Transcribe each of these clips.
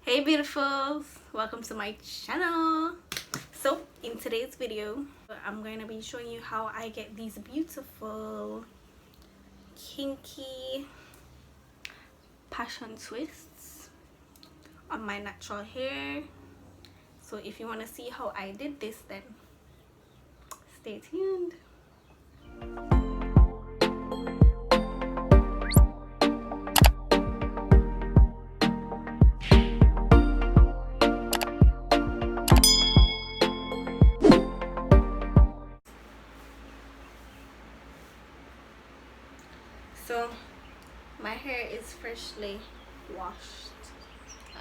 Hey beautifuls, welcome to my channel. So in today's video I'm going to be showing you how I get these beautiful kinky passion twists on my natural hair. So if you want to see how I did this, then stay tuned. So my hair is freshly washed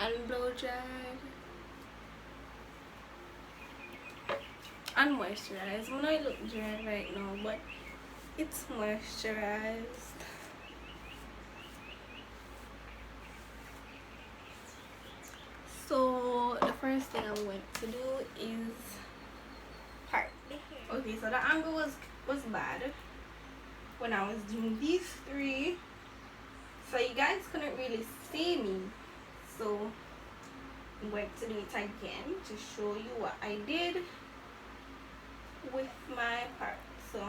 and blow dried and moisturized. I know it looks dry right now, but it's moisturized. So the first thing I'm going to do is part the hair. Okay, so the angle was bad when I was doing these three, so you guys couldn't really see me. So I'm going to do it again to show you what I did with my part. So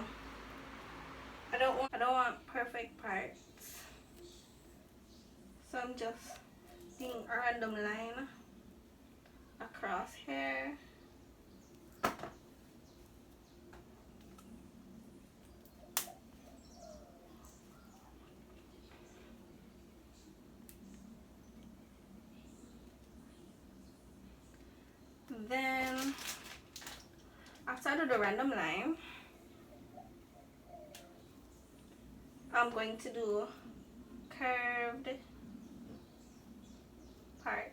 I don't want perfect parts, so I'm just doing a random line across here. Then after I do the random line, I'm going to do curved parts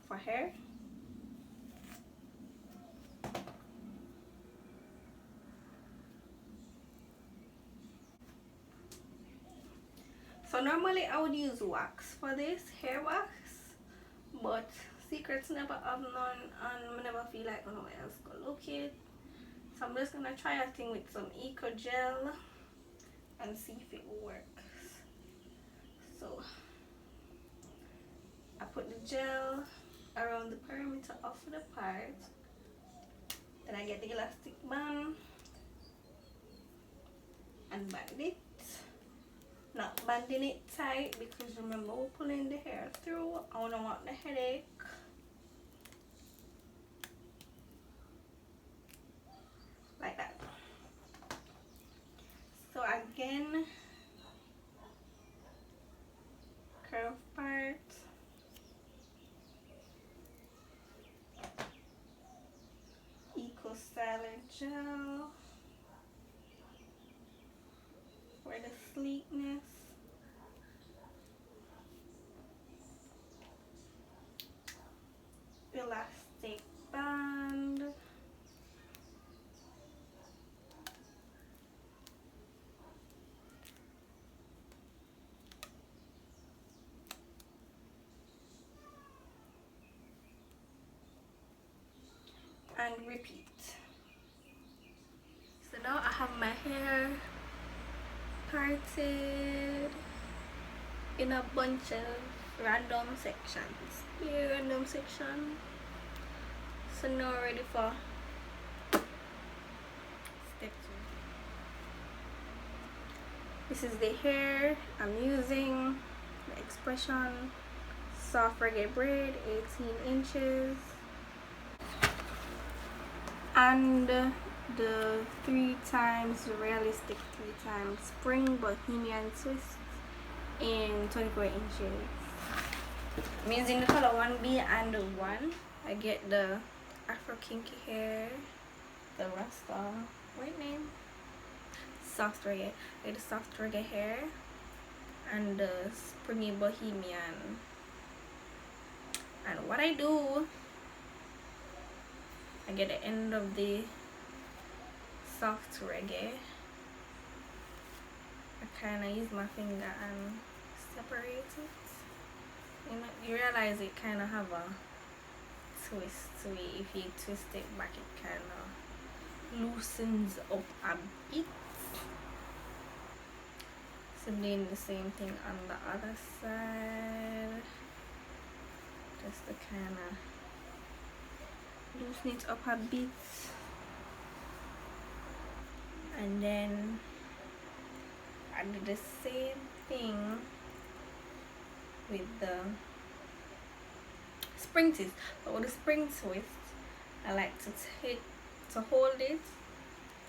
for hair. So normally I would use wax for this, hair wax, but secrets never have none and I never feel like no one else go look it. So I'm just gonna try a thing with some eco gel and see if it works. So I put the gel around the perimeter of the part, then I get the elastic band and band it. Not banding it tight because remember we're pulling the hair through. I don't want the headache. Like that. So again, curve part, eco styler gel for the sleekness. Elastic band. And repeat. So now I have my hair parted in a bunch of random sections. Here, random section. So now ready for step 2. This is the hair I'm using. The expression soft reggae braid, 18 inches. And the 3 times realistic 3 times spring Bohemian twist in 24 inches. I'm using the color 1B and 1. I get the Afro Kinky hair, the Rasta, right name? Soft reggae. I get the soft reggae hair and the springy Bohemian. And what I do, I get the end of the soft reggae. I kind of use my finger and separate it. You realize it kind of have a twist to it. If you twist it back, it kind of loosens up a bit. So doing the same thing on the other side. just to kind of loosen it up a bit, and then I do the same thing with the spring twist. But with the spring twist, I like to hold it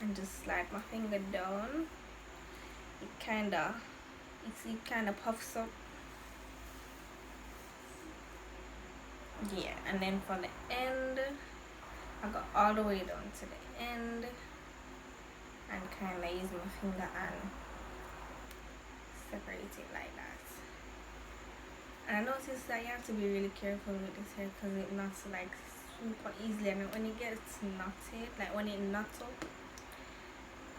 and just slide my finger down. It kind of puffs up. Yeah, and then for the end, I go all the way down to the end and kind of use my finger and separate it like that. And I noticed that you have to be really careful with this hair because it knots like super easily, and when it gets knotted, like when it knots up,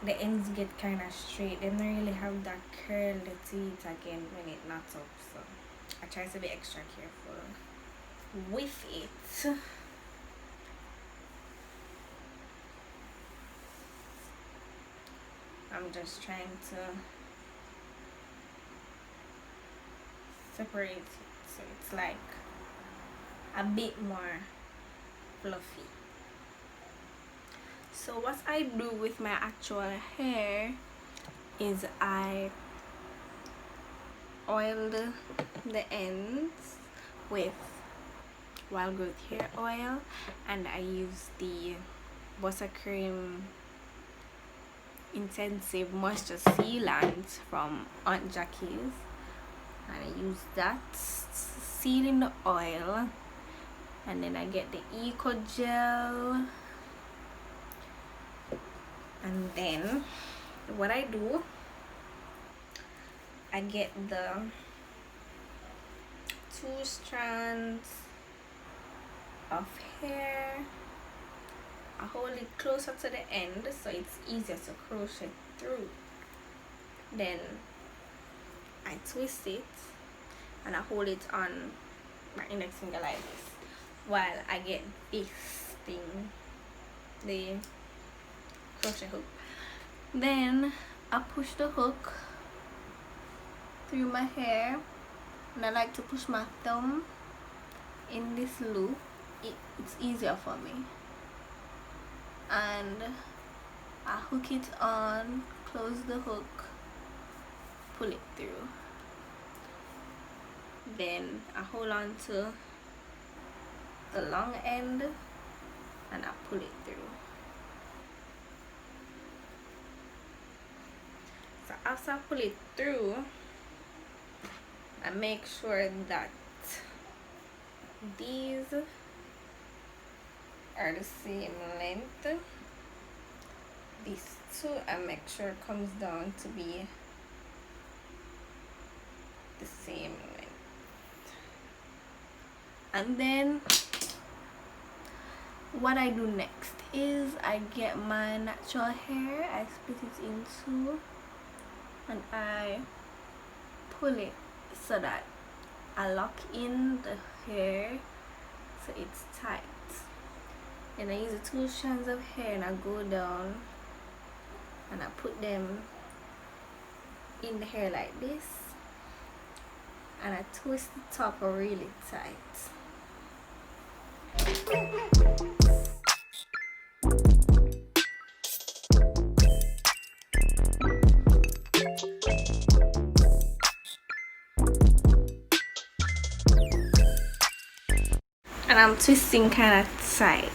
the ends get kind of straight. They don't really have that curl to it again when it knots up. So I try to be extra careful with it. I'm just trying to separate it so it's like a bit more fluffy. So what I do with my actual hair is I oil the ends with wild growth hair oil, and I use the buttercream intensive moisture sealant from Aunt Jackie's, and I use that, seal in the oil, and then I get the eco gel, and then what I do, I get the 2 strands of hair, I hold it closer to the end so it's easier to crochet through, then I twist it and I hold it on my index finger like this while I get this thing, the crochet hook. Then I push the hook through my hair, and I like to push my thumb in this loop. It's easier for me, and I hook it on, close the hook, pull it through, then I hold on to the long end and I pull it through. So after I pull it through, I make sure that these are the same length. These two I make sure comes down to be the same length. And then what I do next is I get my natural hair, I split it in two, and I pull it so that I lock in the hair so it's tight. And I use the 2 strands of hair and I go down and I put them in the hair like this, and I twist the top really tight. And I'm twisting kind of tight.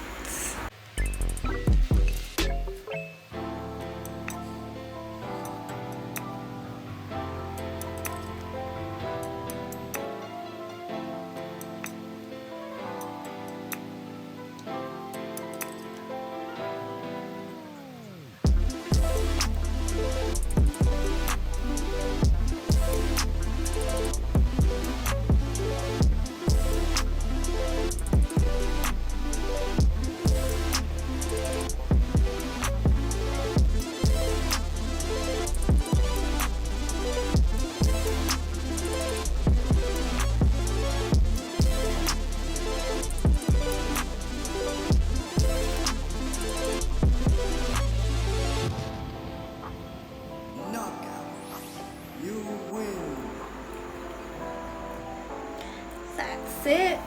That's it.